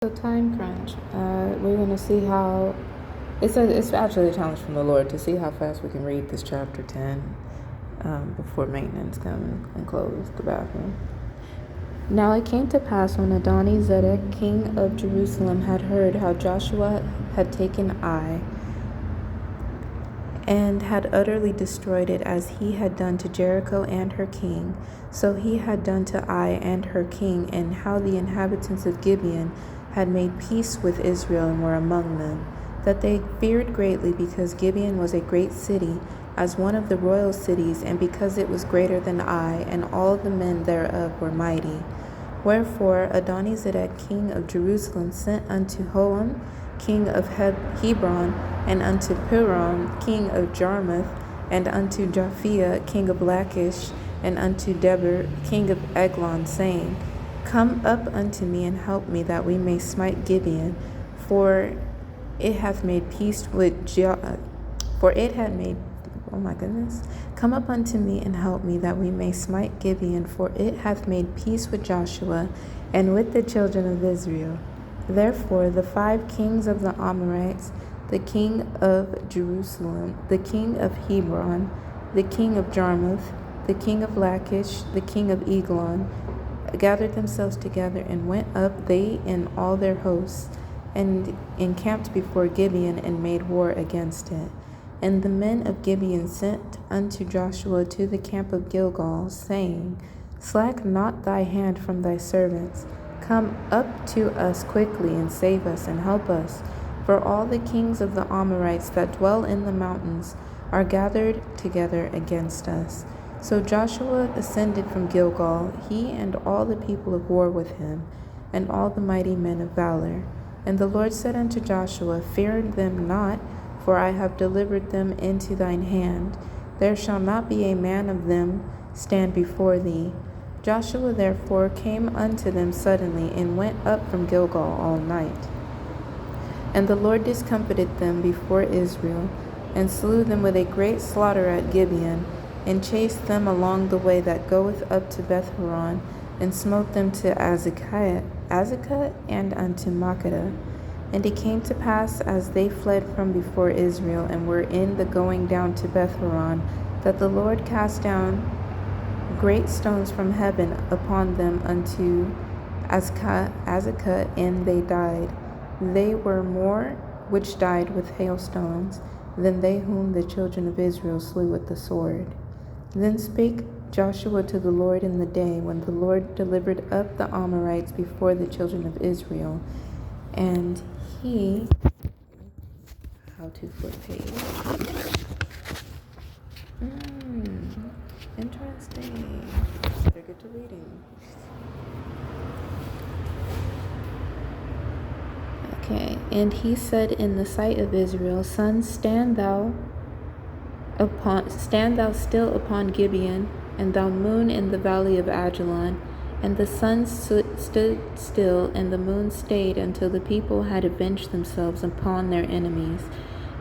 So time crunch. We're gonna see how it's actually a challenge from the Lord to see how fast we can read this chapter 10 before maintenance come and close the bathroom. Now it came to pass when Adoni-Zedek, king of Jerusalem, had heard how Joshua had taken Ai and had utterly destroyed it as he had done to Jericho and her king, so he had done to Ai and her king, and how the inhabitants of Gibeon had made peace with Israel and were among them, that they feared greatly, because Gibeon was a great city, as one of the royal cities, and because it was greater than Ai, and all the men thereof were mighty. Wherefore Adoni-Zedek, king of Jerusalem, sent unto Hoam, king of Hebron, and unto Piram, king of Jarmuth, and unto Japhia, king of Lachish, and unto Debir, king of Eglon, saying, Come up unto me and help me, that we may smite Gibeon, for it hath made peace with Come up unto me and help me, that we may smite Gibeon, for it hath made peace with Joshua and with the children of Israel. Therefore the 5 kings of the Amorites, the king of Jerusalem, the king of Hebron, the king of Jarmuth, the king of Lachish, the king of Eglon, gathered themselves together and went up, they and all their hosts, and encamped before Gibeon and made war against it. And the men of Gibeon sent unto Joshua to the camp of Gilgal, saying, Slack not thy hand from thy servants. Come up to us quickly, and save us, and help us. For all the kings of the Amorites that dwell in the mountains are gathered together against us. So Joshua ascended from Gilgal, he and all the people of war with him, and all the mighty men of valor. And the Lord said unto Joshua, Fear them not, for I have delivered them into thine hand. There shall not be a man of them stand before thee. Joshua therefore came unto them suddenly, and went up from Gilgal all night. And the Lord discomfited them before Israel, and slew them with a great slaughter at Gibeon, and chased them along the way that goeth up to Beth-horon, and smote them to Azekah and unto Makkedah. And it came to pass, as they fled from before Israel, and were in the going down to Beth-horon, that the Lord cast down great stones from heaven upon them unto Azekah, and they died. They were more which died with hailstones than they whom the children of Israel slew with the sword. Then spake Joshua to the Lord in the day when the Lord delivered up the Amorites before the children of Israel, and he how to flip page. Interesting. Better get to reading. Okay, and he said in the sight of Israel, Sun, stand thou still upon Gibeon, and thou moon in the valley of Ajalon. And the sun stood still, and the moon stayed, until the people had avenged themselves upon their enemies.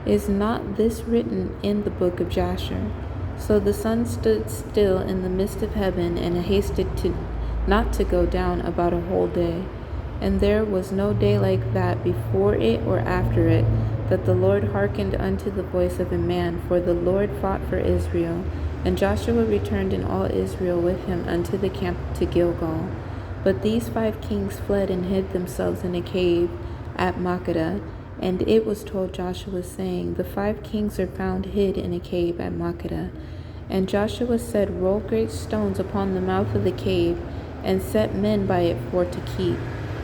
Is not this written in the book of Jasher? So the sun stood still in the midst of heaven, and hasted not to go down about a whole day. And there was no day like that before it or after it, that the Lord hearkened unto the voice of a man, for the Lord fought for Israel. And Joshua returned and all Israel with him unto the camp to Gilgal. But these 5 kings fled and hid themselves in a cave at Makkedah. And it was told Joshua, saying, The 5 kings are found hid in a cave at Makkedah. And Joshua said, Roll great stones upon the mouth of the cave, and set men by it for to keep.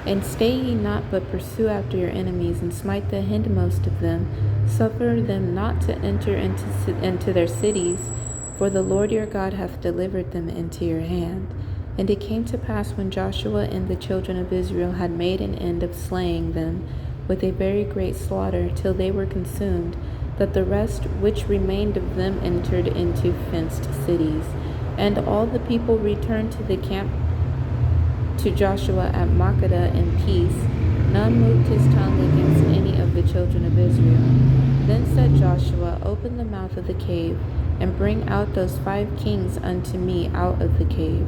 And stay ye not, but pursue after your enemies, and smite the hindmost of them. Suffer them not to enter into their cities, for the Lord your God hath delivered them into your hand. And it came to pass, when Joshua and the children of Israel had made an end of slaying them with a very great slaughter, till they were consumed, that the rest which remained of them entered into fenced cities. And all the people returned to the camp to Joshua at Makkedah in peace. None moved his tongue against any of the children of Israel. Then said Joshua, Open the mouth of the cave, and bring out those 5 kings unto me out of the cave.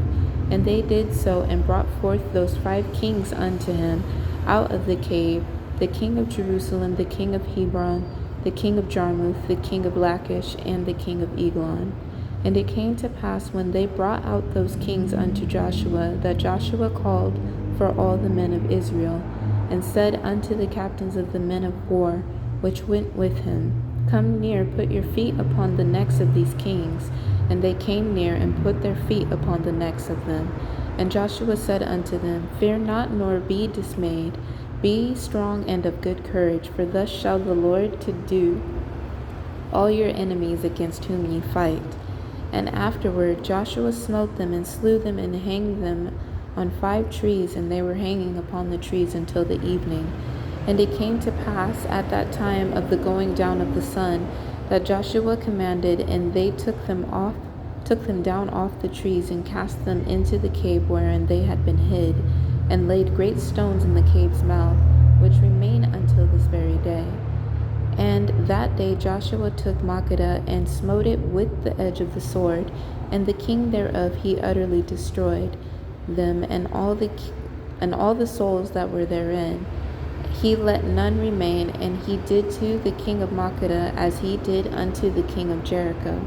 And they did so, and brought forth those 5 kings unto him out of the cave, the king of Jerusalem, the king of Hebron, the king of Jarmuth, the king of Lachish, and the king of Eglon. And it came to pass, when they brought out those kings unto Joshua, that Joshua called for all the men of Israel, and said unto the captains of the men of war, which went with him, Come near, put your feet upon the necks of these kings. And they came near, and put their feet upon the necks of them. And Joshua said unto them, Fear not, nor be dismayed. Be strong and of good courage, for thus shall the Lord to do all your enemies against whom ye fight. And afterward Joshua smote them, and slew them, and hanged them on 5 trees, and they were hanging upon the trees until the evening. And it came to pass at that time of the going down of the sun, that Joshua commanded, and they took them down off the trees, and cast them into the cave wherein they had been hid, and laid great stones in the cave's mouth, which remain until this very day. And that day Joshua took Makkedah, and smote it with the edge of the sword, and the king thereof he utterly destroyed them, and all the souls that were therein. He let none remain, and he did to the king of Makkedah as he did unto the king of Jericho.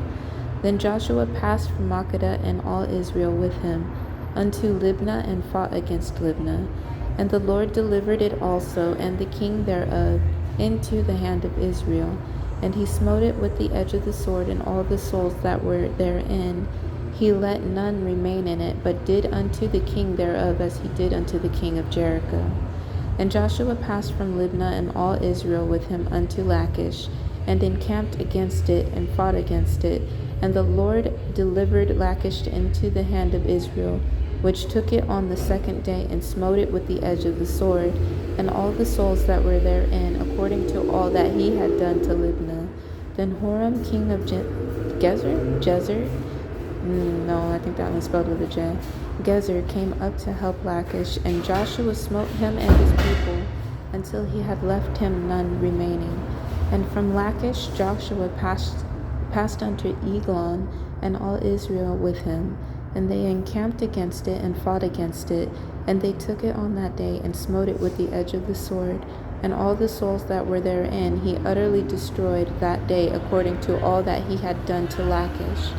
Then Joshua passed from Makkedah, and all Israel with him, unto Libnah, and fought against Libnah. And the Lord delivered it also, and the king thereof, into the hand of Israel. And he smote it with the edge of the sword, and all the souls that were therein. He let none remain in it, but did unto the king thereof as he did unto the king of Jericho. And Joshua passed from Libnah, and all Israel with him, unto Lachish, and encamped against it, and fought against it. And the Lord delivered Lachish into the hand of Israel, which took it on the 2nd day, and smote it with the edge of the sword, and all the souls that were therein, according to all that he had done to Libnah. Then Horam, king of Gezer? No, I think that one's spelled with a J. Gezer came up to help Lachish, and Joshua smote him and his people, until he had left him none remaining. And from Lachish Joshua passed unto Eglon, and all Israel with him. And they encamped against it, and fought against it. And they took it on that day, and smote it with the edge of the sword. And all the souls that were therein he utterly destroyed that day, according to all that he had done to Lachish.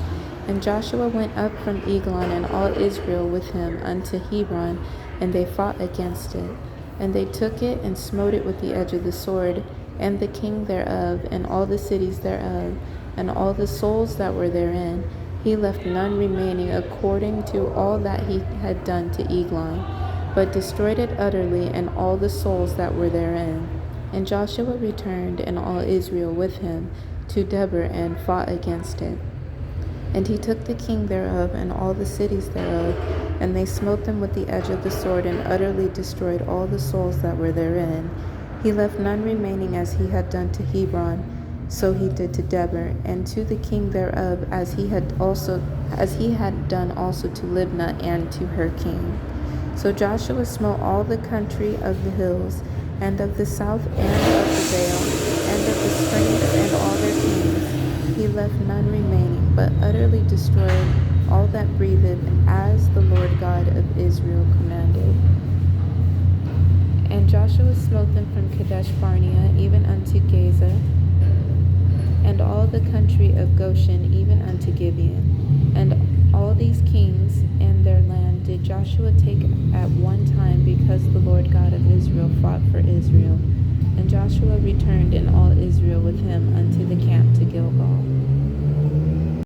And Joshua went up from Eglon, and all Israel with him, unto Hebron, and they fought against it. And they took it, and smote it with the edge of the sword, and the king thereof, and all the cities thereof, and all the souls that were therein. He left none remaining, according to all that he had done to Eglon, but destroyed it utterly, and all the souls that were therein. And Joshua returned, and all Israel with him, to Debir, and fought against it. And he took the king thereof, and all the cities thereof, and they smote them with the edge of the sword, and utterly destroyed all the souls that were therein. He left none remaining, as he had done to Hebron, so he did to Debir, and to the king thereof, as he had done also to Libnah, and to her king. So Joshua smote all the country of the hills, and of the south, and of the vale, and of the springs, and all their kings. He left none remaining, but utterly destroyed all that breathed, as the Lord God of Israel commanded. And Joshua smote them from Kadesh Barnea even unto Gaza, and all the country of Goshen even unto Gibeon. And all these kings and their land did Joshua take at one time, because the Lord God of Israel fought for Israel. And Joshua returned, and all Israel